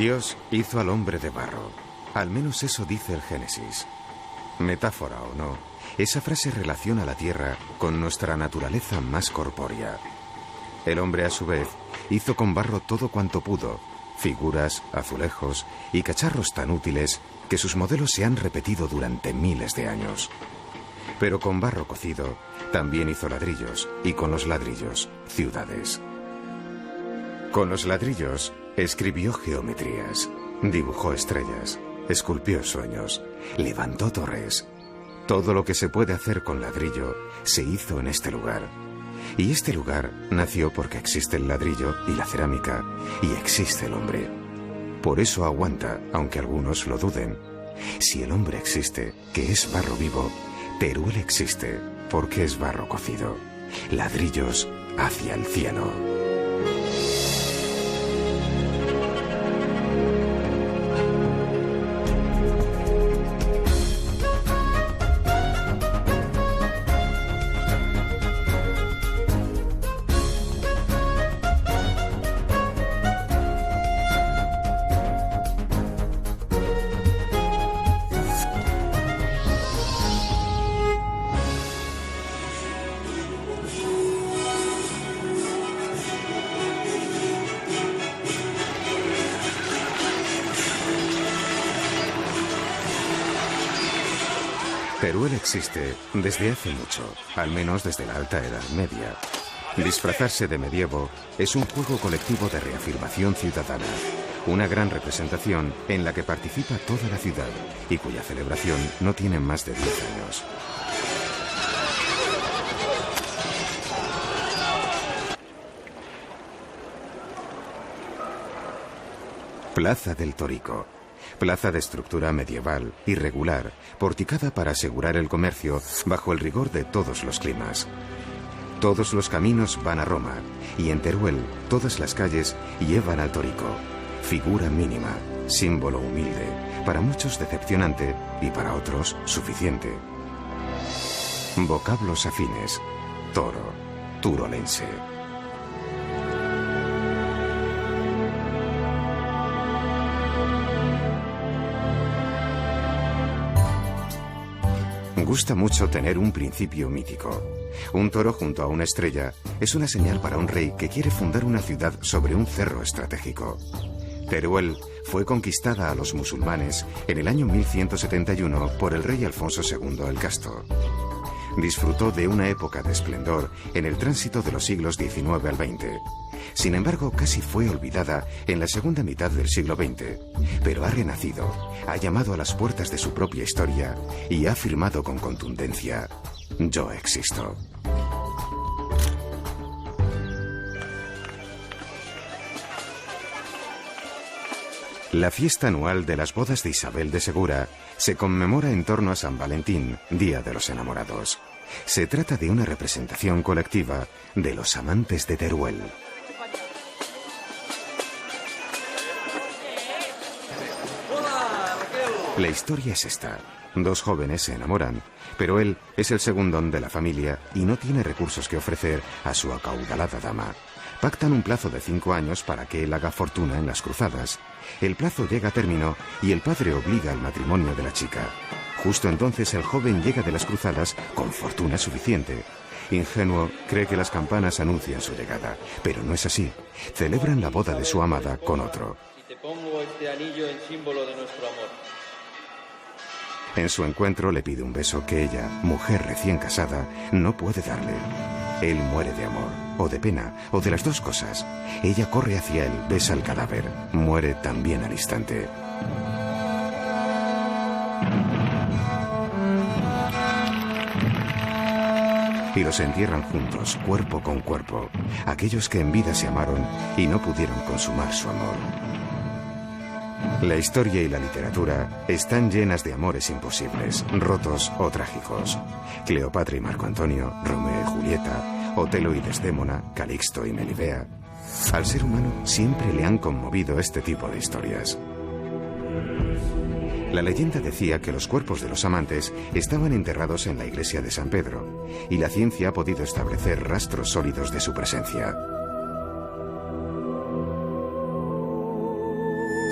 Dios hizo al hombre de barro. Al menos eso dice el Génesis. Metáfora o no, esa frase relaciona la tierra con nuestra naturaleza más corpórea. El hombre, a su vez, hizo con barro todo cuanto pudo, figuras, azulejos y cacharros tan útiles que sus modelos se han repetido durante miles de años. Pero con barro cocido también hizo ladrillos, y con los ladrillos, ciudades. Con los ladrillos escribió geometrías, dibujó estrellas, esculpió sueños, levantó torres. Todo lo que se puede hacer con ladrillo se hizo en este lugar. Y este lugar nació porque existe el ladrillo y la cerámica, y existe el hombre. Por eso aguanta, aunque algunos lo duden. Si el hombre existe, que es barro vivo, Teruel existe, porque es barro cocido. Ladrillos hacia el cielo. Teruel existe desde hace mucho, al menos desde la Alta Edad Media. Disfrazarse de medievo es un juego colectivo de reafirmación ciudadana, una gran representación en la que participa toda la ciudad y cuya celebración no tiene más de 10 años. Plaza del Torico. Plaza de estructura medieval, irregular, porticada para asegurar el comercio bajo el rigor de todos los climas. Todos los caminos van a Roma, y en Teruel todas las calles llevan al Torico. Figura mínima, símbolo humilde, para muchos decepcionante y para otros suficiente. Vocablos afines. Toro, turolense. Gusta mucho tener un principio mítico. Un toro junto a una estrella es una señal para un rey que quiere fundar una ciudad sobre un cerro estratégico. Teruel fue conquistada a los musulmanes en el año 1171 por el rey Alfonso II el Casto. Disfrutó de una época de esplendor en el tránsito de los siglos XIX al XX. Sin embargo, casi fue olvidada en la segunda mitad del siglo XX, pero ha renacido, ha llamado a las puertas de su propia historia y ha afirmado con contundencia: yo existo. La fiesta anual de las bodas de Isabel de Segura se conmemora en torno a San Valentín, Día de los Enamorados. Se trata de una representación colectiva de los amantes de Teruel. La historia es esta. Dos jóvenes se enamoran, pero él es el segundón de la familia y no tiene recursos que ofrecer a su acaudalada dama. Pactan un plazo de 5 años para que él haga fortuna en las cruzadas. El plazo llega a término y el padre obliga al matrimonio de la chica. Justo entonces el joven llega de las cruzadas con fortuna suficiente. Ingenuo, cree que las campanas anuncian su llegada, pero no es así. Celebran la boda de su amada con otro. Y te pongo este anillo en símbolo de nuestro amor. En su encuentro le pide un beso que ella, mujer recién casada, no puede darle. Él muere de amor, o de pena, o de las dos cosas. Ella corre hacia él, besa el cadáver, muere también al instante. Y los entierran juntos, cuerpo con cuerpo, aquellos que en vida se amaron y no pudieron consumar su amor. La historia y la literatura están llenas de amores imposibles, rotos o trágicos. Cleopatra y Marco Antonio, Romeo y Julieta, Otelo y Desdémona, Calixto y Melibea. Al ser humano siempre le han conmovido este tipo de historias. La leyenda decía que los cuerpos de los amantes estaban enterrados en la iglesia de San Pedro, y la ciencia ha podido establecer rastros sólidos de su presencia.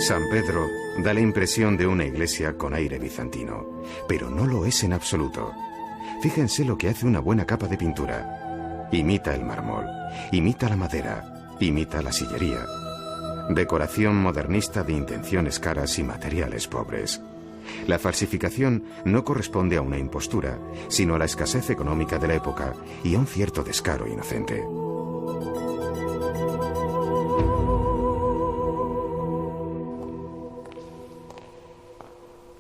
San Pedro da la impresión de una iglesia con aire bizantino, pero no lo es en absoluto. Fíjense lo que hace una buena capa de pintura. Imita el mármol, imita la madera, imita la sillería. Decoración modernista de intenciones caras y materiales pobres. La falsificación no corresponde a una impostura, sino a la escasez económica de la época y a un cierto descaro inocente.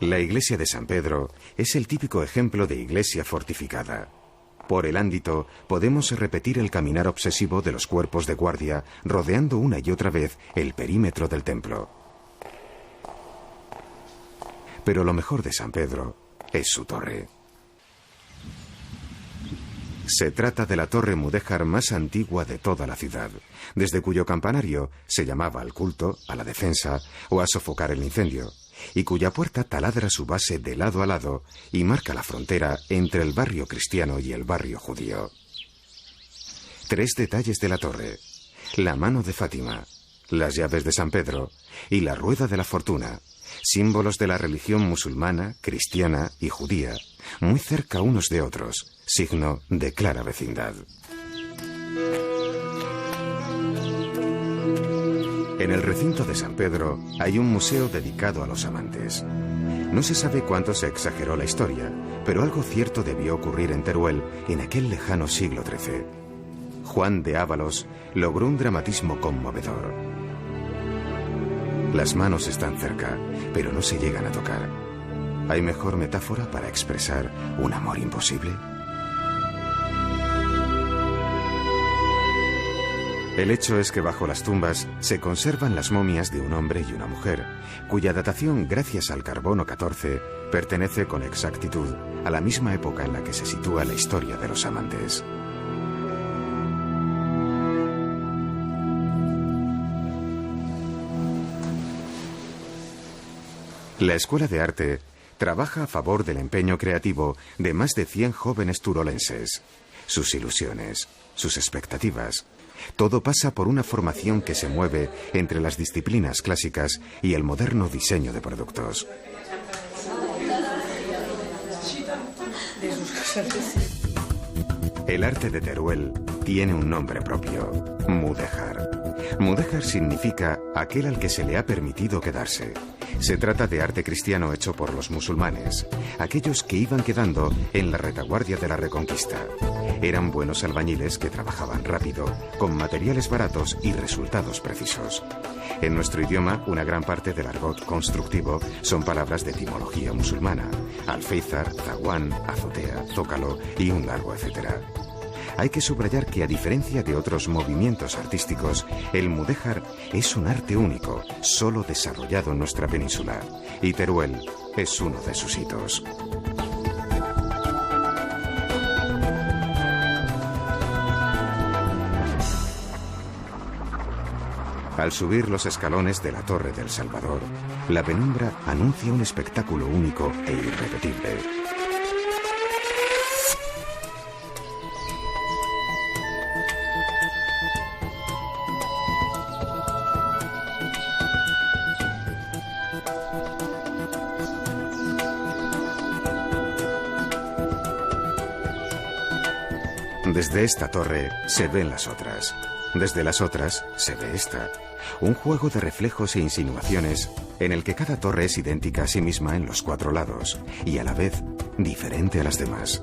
La iglesia de San Pedro es el típico ejemplo de iglesia fortificada. Por el ámbito podemos repetir el caminar obsesivo de los cuerpos de guardia rodeando una y otra vez el perímetro del templo. Pero lo mejor de San Pedro es su torre. Se trata de la torre mudéjar más antigua de toda la ciudad, desde cuyo campanario se llamaba al culto, a la defensa o a sofocar el incendio, y cuya puerta taladra su base de lado a lado y marca la frontera entre el barrio cristiano y el barrio judío. 3 detalles de la torre: la mano de Fátima, las llaves de San Pedro y la rueda de la fortuna, símbolos de la religión musulmana, cristiana y judía, muy cerca unos de otros, signo de clara vecindad. En el recinto de San Pedro hay un museo dedicado a los amantes. No se sabe cuánto se exageró la historia, pero algo cierto debió ocurrir en Teruel en aquel lejano siglo XIII. Juan de Ávalos logró un dramatismo conmovedor. Las manos están cerca, pero no se llegan a tocar. ¿Hay mejor metáfora para expresar un amor imposible? El hecho es que bajo las tumbas se conservan las momias de un hombre y una mujer, cuya datación, gracias al carbono 14, pertenece con exactitud a la misma época en la que se sitúa la historia de los amantes. La Escuela de Arte trabaja a favor del empeño creativo de más de 100 jóvenes turolenses. Sus ilusiones, sus expectativas, todo pasa por una formación que se mueve entre las disciplinas clásicas y el moderno diseño de productos. El arte de Teruel tiene un nombre propio: mudéjar. Mudéjar significa aquel al que se le ha permitido quedarse. Se trata de arte cristiano hecho por los musulmanes, aquellos que iban quedando en la retaguardia de la Reconquista. Eran buenos albañiles que trabajaban rápido, con materiales baratos y resultados precisos. En nuestro idioma, una gran parte del argot constructivo son palabras de etimología musulmana: alféizar, zaguán, azotea, zócalo y un largo etcétera. Hay que subrayar que, a diferencia de otros movimientos artísticos, el mudéjar es un arte único, solo desarrollado en nuestra península, y Teruel es uno de sus hitos. Al subir los escalones de la Torre del Salvador, la penumbra anuncia un espectáculo único e irrepetible. Desde esta torre se ven las otras. Desde las otras se ve esta. Un juego de reflejos e insinuaciones en el que cada torre es idéntica a sí misma en los 4 lados y a la vez diferente a las demás.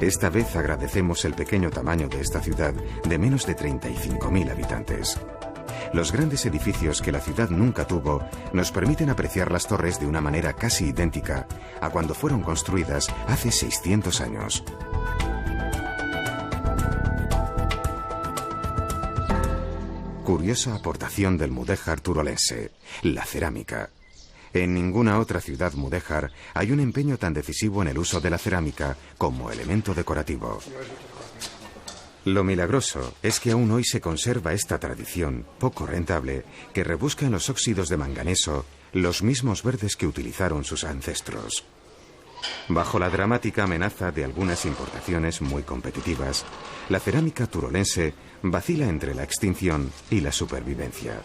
Esta vez agradecemos el pequeño tamaño de esta ciudad de menos de 35.000 habitantes. Los grandes edificios que la ciudad nunca tuvo nos permiten apreciar las torres de una manera casi idéntica a cuando fueron construidas hace 600 años. Curiosa aportación del mudéjar turolense: la cerámica. En ninguna otra ciudad mudéjar hay un empeño tan decisivo en el uso de la cerámica como elemento decorativo. Lo milagroso es que aún hoy se conserva esta tradición, poco rentable, que rebusca en los óxidos de manganeso los mismos verdes que utilizaron sus ancestros. Bajo la dramática amenaza de algunas importaciones muy competitivas, la cerámica turolense vacila entre la extinción y la supervivencia.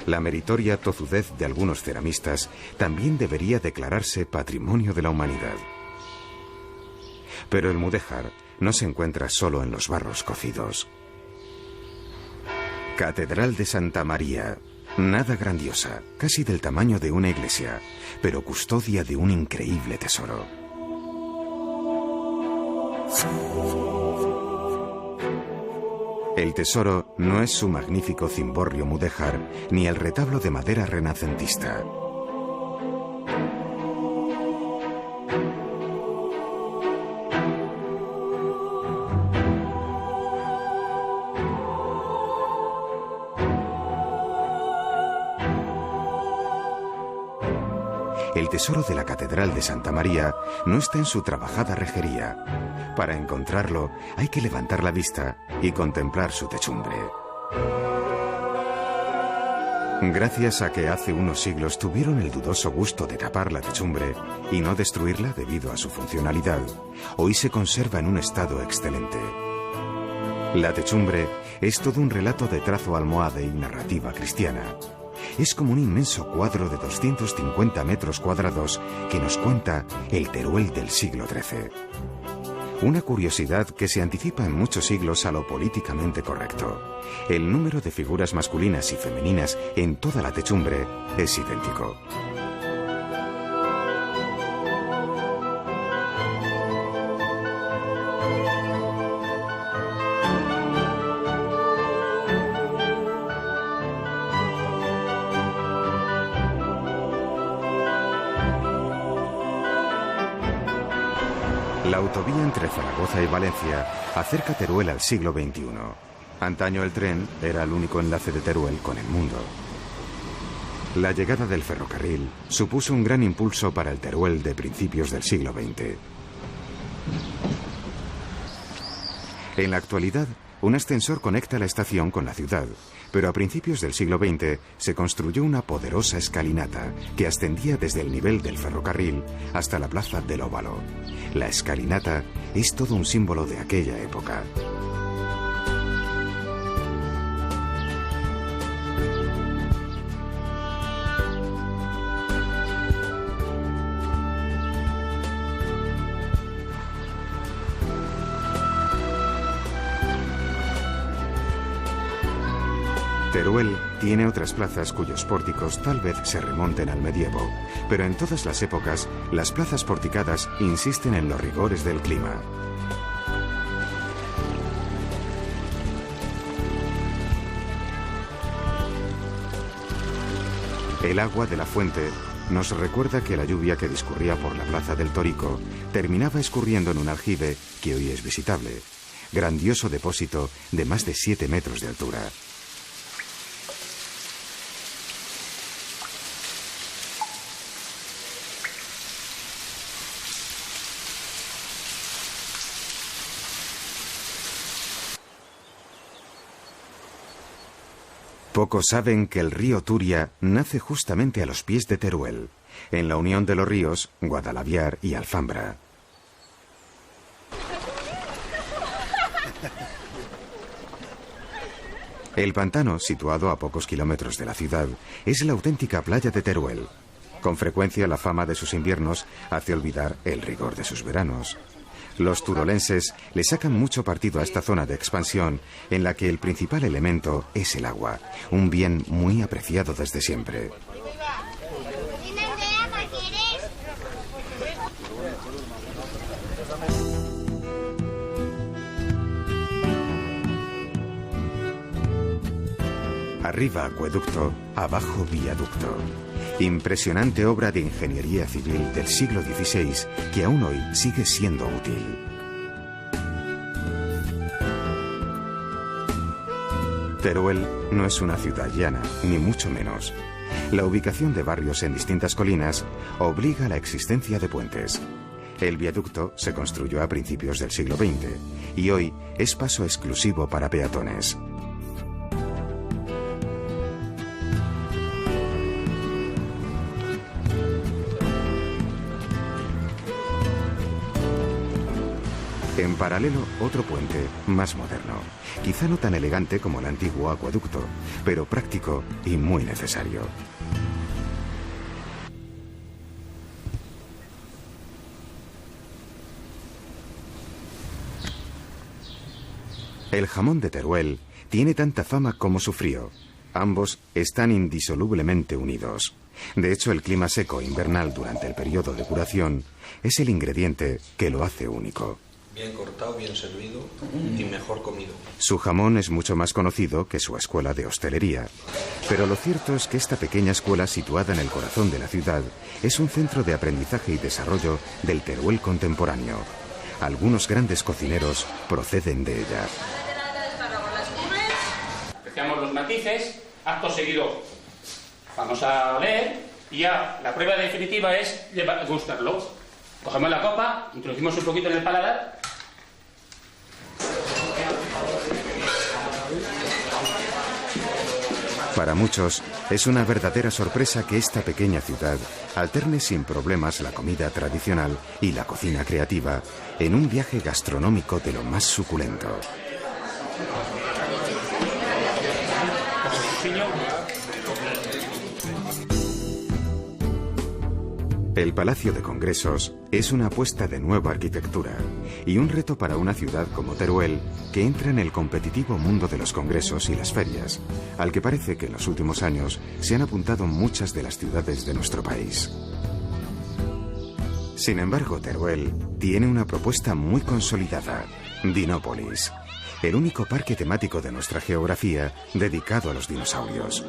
La meritoria tozudez de algunos ceramistas también debería declararse Patrimonio de la Humanidad. Pero el mudéjar no se encuentra solo en los barros cocidos. Catedral de Santa María. Nada grandiosa, casi del tamaño de una iglesia, pero custodia de un increíble tesoro. El tesoro no es su magnífico cimborrio mudéjar ni el retablo de madera renacentista. El tesoro de la Catedral de Santa María no está en su trabajada rejería. Para encontrarlo hay que levantar la vista y contemplar su techumbre. Gracias a que hace unos siglos tuvieron el dudoso gusto de tapar la techumbre y no destruirla debido a su funcionalidad, hoy se conserva en un estado excelente. La techumbre es todo un relato de trazo almohade y narrativa cristiana. Es como un inmenso cuadro de 250 metros cuadrados que nos cuenta el Teruel del siglo XIII. Una curiosidad que se anticipa en muchos siglos a lo políticamente correcto. El número de figuras masculinas y femeninas en toda la techumbre es idéntico. La autovía entre Zaragoza y Valencia acerca Teruel al siglo XXI. Antaño el tren era el único enlace de Teruel con el mundo. La llegada del ferrocarril supuso un gran impulso para el Teruel de principios del siglo XX. En la actualidad, un ascensor conecta la estación con la ciudad, pero a principios del siglo XX se construyó una poderosa escalinata que ascendía desde el nivel del ferrocarril hasta la plaza del Óvalo. La escalinata es todo un símbolo de aquella época. Teruel tiene otras plazas cuyos pórticos tal vez se remonten al medievo, pero en todas las épocas las plazas porticadas insisten en los rigores del clima. El agua de la fuente nos recuerda que la lluvia que discurría por la plaza del Torico terminaba escurriendo en un aljibe que hoy es visitable, grandioso depósito de más de 7 metros de altura. Pocos saben que el río Turia nace justamente a los pies de Teruel, en la unión de los ríos Guadalaviar y Alfambra. El pantano, situado a pocos kilómetros de la ciudad, es la auténtica playa de Teruel. Con frecuencia la fama de sus inviernos hace olvidar el rigor de sus veranos. Los turolenses le sacan mucho partido a esta zona de expansión en la que el principal elemento es el agua, un bien muy apreciado desde siempre. Arriba acueducto, abajo viaducto. Impresionante obra de ingeniería civil del siglo XVI que aún hoy sigue siendo útil. Teruel no es una ciudad llana, ni mucho menos. La ubicación de barrios en distintas colinas obliga a la existencia de puentes. El viaducto se construyó a principios del siglo XX y hoy es paso exclusivo para peatones. En paralelo, otro puente, más moderno. Quizá no tan elegante como el antiguo acueducto, pero práctico y muy necesario. El jamón de Teruel tiene tanta fama como su frío. Ambos están indisolublemente unidos. De hecho, el clima seco invernal durante el periodo de curación es el ingrediente que lo hace único. Bien cortado, bien servido y mejor comido. Su jamón es mucho más conocido que su escuela de hostelería. Pero lo cierto es que esta pequeña escuela situada en el corazón de la ciudad es un centro de aprendizaje y desarrollo del Teruel contemporáneo. Algunos grandes cocineros proceden de ella. Apreciamos los matices, acto seguido vamos a oler y ya la prueba definitiva es gustarlo. Cogemos la copa, introducimos un poquito en el paladar. Para muchos es una verdadera sorpresa que esta pequeña ciudad alterne sin problemas la comida tradicional y la cocina creativa en un viaje gastronómico de lo más suculento. El Palacio de Congresos es una apuesta de nueva arquitectura y un reto para una ciudad como Teruel que entra en el competitivo mundo de los congresos y las ferias, al que parece que en los últimos años se han apuntado muchas de las ciudades de nuestro país. Sin embargo, Teruel tiene una propuesta muy consolidada, Dinópolis, el único parque temático de nuestra geografía dedicado a los dinosaurios.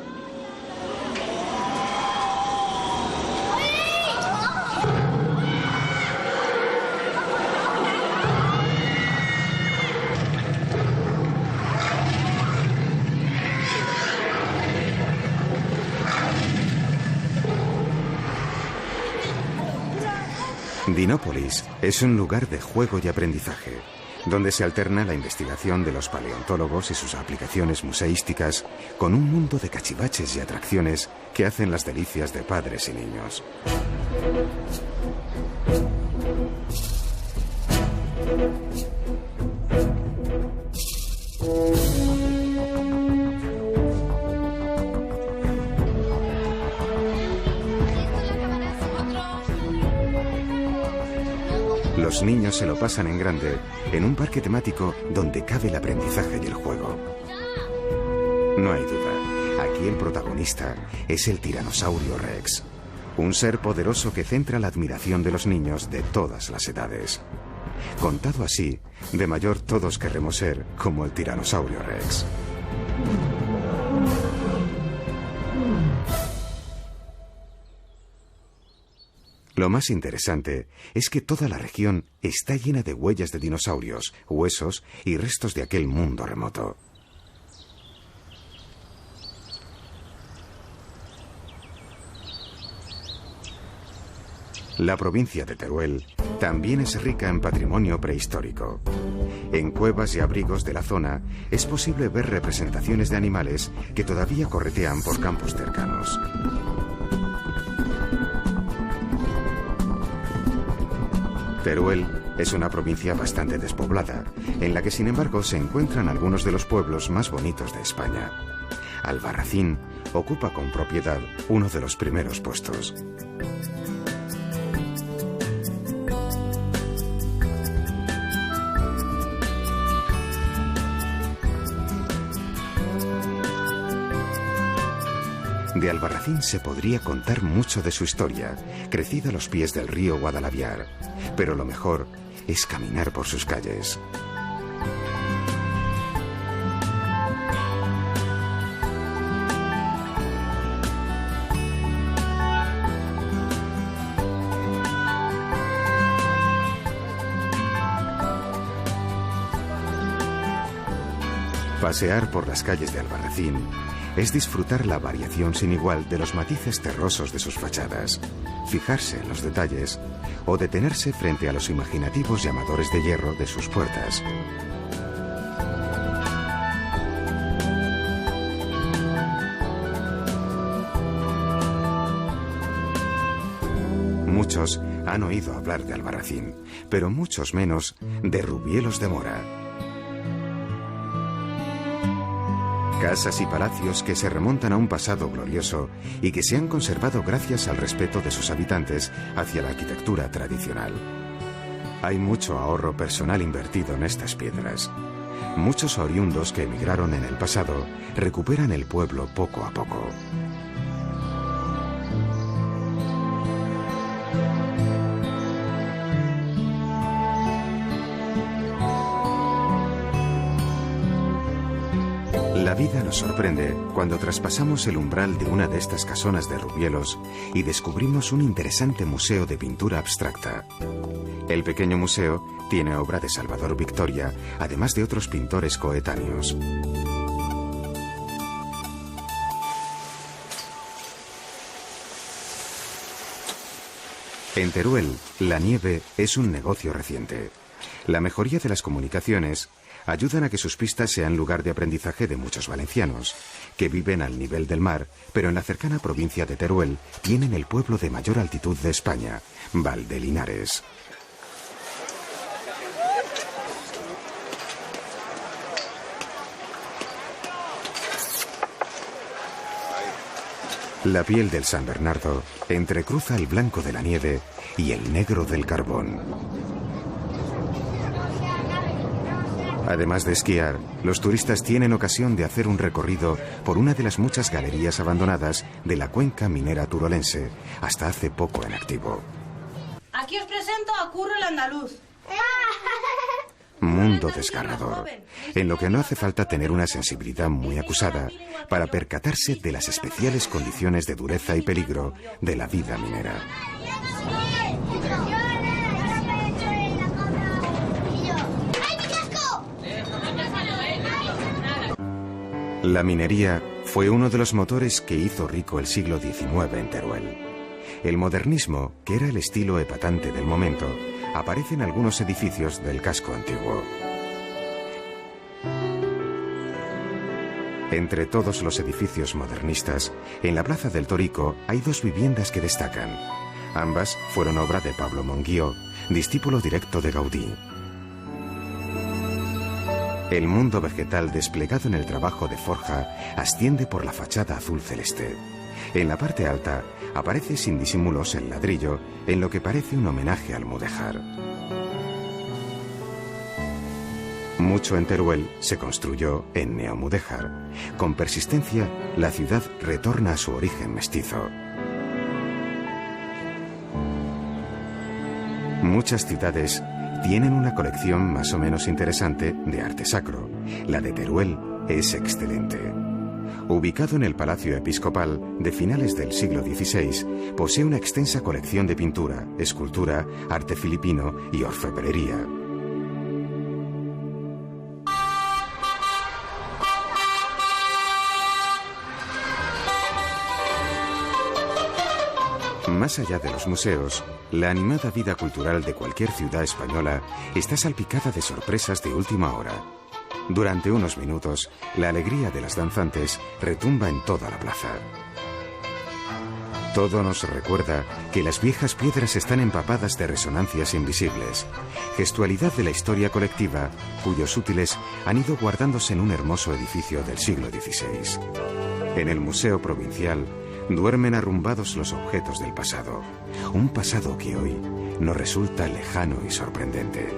Dinópolis es un lugar de juego y aprendizaje, donde se alterna la investigación de los paleontólogos y sus aplicaciones museísticas con un mundo de cachivaches y atracciones que hacen las delicias de padres y niños. Los niños se lo pasan en grande en un parque temático donde cabe el aprendizaje y el juego. No hay duda, aquí el protagonista es el Tiranosaurio Rex, un ser poderoso que centra la admiración de los niños de todas las edades. Contado así, de mayor todos querremos ser como el Tiranosaurio Rex. Lo más interesante es que toda la región está llena de huellas de dinosaurios, huesos y restos de aquel mundo remoto. La provincia de Teruel también es rica en patrimonio prehistórico. En cuevas y abrigos de la zona es posible ver representaciones de animales que todavía corretean por campos cercanos. Teruel es una provincia bastante despoblada, en la que sin embargo se encuentran algunos de los pueblos más bonitos de España. Albarracín ocupa con propiedad uno de los primeros puestos. De Albarracín se podría contar mucho de su historia, crecida a los pies del río Guadalaviar, pero lo mejor es caminar por sus calles. Pasear por las calles de Albarracín es disfrutar la variación sin igual de los matices terrosos de sus fachadas, fijarse en los detalles o detenerse frente a los imaginativos llamadores de hierro de sus puertas. Muchos han oído hablar de Albarracín, pero muchos menos de Rubielos de Mora. Casas y palacios que se remontan a un pasado glorioso y que se han conservado gracias al respeto de sus habitantes hacia la arquitectura tradicional. Hay mucho ahorro personal invertido en estas piedras. Muchos oriundos que emigraron en el pasado recuperan el pueblo poco a poco. La vida nos sorprende cuando traspasamos el umbral de una de estas casonas de Rubielos y descubrimos un interesante museo de pintura abstracta. El pequeño museo tiene obra de Salvador Victoria, además de otros pintores coetáneos. En Teruel, la nieve es un negocio reciente. La mejoría de las comunicaciones ayudan a que sus pistas sean lugar de aprendizaje de muchos valencianos, que viven al nivel del mar, pero en la cercana provincia de Teruel tienen el pueblo de mayor altitud de España, Valdelinares. La piel del San Bernardo entrecruza el blanco de la nieve y el negro del carbón. Además de esquiar, los turistas tienen ocasión de hacer un recorrido por una de las muchas galerías abandonadas de la cuenca minera turolense, hasta hace poco en activo. Aquí os presento a Curro el Andaluz. Mundo desgarrador, en lo que no hace falta tener una sensibilidad muy acusada para percatarse de las especiales condiciones de dureza y peligro de la vida minera. La minería fue uno de los motores que hizo rico el siglo XIX en Teruel. El modernismo, que era el estilo epatante del momento, aparece en algunos edificios del casco antiguo. Entre todos los edificios modernistas, en la Plaza del Torico hay dos viviendas que destacan. Ambas fueron obra de Pablo Monguió, discípulo directo de Gaudí. El mundo vegetal desplegado en el trabajo de forja asciende por la fachada azul celeste. En la parte alta aparece sin disimulos el ladrillo, en lo que parece un homenaje al mudéjar. Mucho en Teruel se construyó en neomudéjar. Con persistencia, la ciudad retorna a su origen mestizo. Muchas ciudades tienen una colección más o menos interesante de arte sacro. La de Teruel es excelente. Ubicado en el Palacio Episcopal de finales del siglo XVI, posee una extensa colección de pintura, escultura, arte filipino y orfebrería. Más allá de los museos, la animada vida cultural de cualquier ciudad española está salpicada de sorpresas de última hora. Durante unos minutos, la alegría de las danzantes retumba en toda la plaza. Todo nos recuerda que las viejas piedras están empapadas de resonancias invisibles, gestualidad de la historia colectiva, cuyos útiles han ido guardándose en un hermoso edificio del siglo XVI. En el Museo Provincial duermen arrumbados los objetos del pasado, un pasado que hoy nos resulta lejano y sorprendente.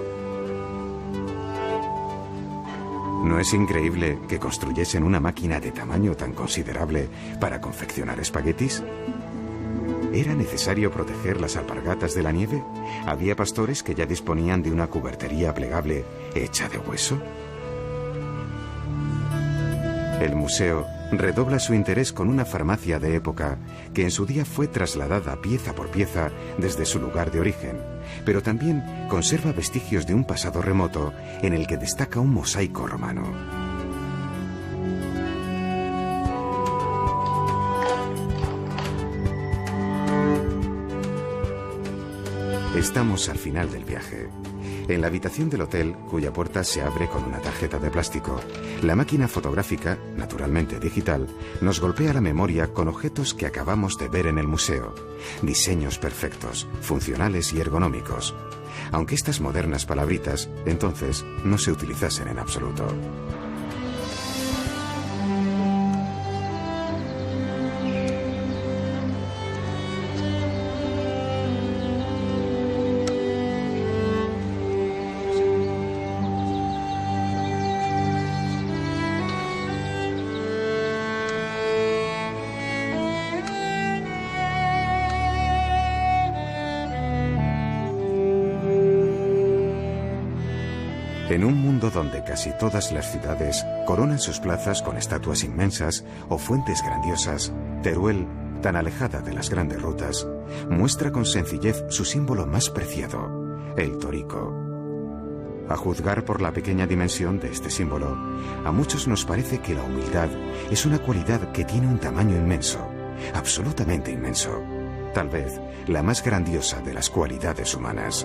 ¿No es increíble que construyesen una máquina de tamaño tan considerable para confeccionar espaguetis? ¿Era necesario proteger las alpargatas de la nieve? ¿Había pastores que ya disponían de una cubertería plegable hecha de hueso? El museo redobla su interés con una farmacia de época que en su día fue trasladada pieza por pieza desde su lugar de origen, pero también conserva vestigios de un pasado remoto en el que destaca un mosaico romano. Estamos al final del viaje. En la habitación del hotel, cuya puerta se abre con una tarjeta de plástico, la máquina fotográfica, naturalmente digital, nos golpea la memoria con objetos que acabamos de ver en el museo. Diseños perfectos, funcionales y ergonómicos. Aunque estas modernas palabritas, entonces, no se utilizasen en absoluto. En un mundo donde casi todas las ciudades coronan sus plazas con estatuas inmensas o fuentes grandiosas, Teruel, tan alejada de las grandes rutas, muestra con sencillez su símbolo más preciado, el torico. A juzgar por la pequeña dimensión de este símbolo, a muchos nos parece que la humildad es una cualidad que tiene un tamaño inmenso, absolutamente inmenso, tal vez la más grandiosa de las cualidades humanas.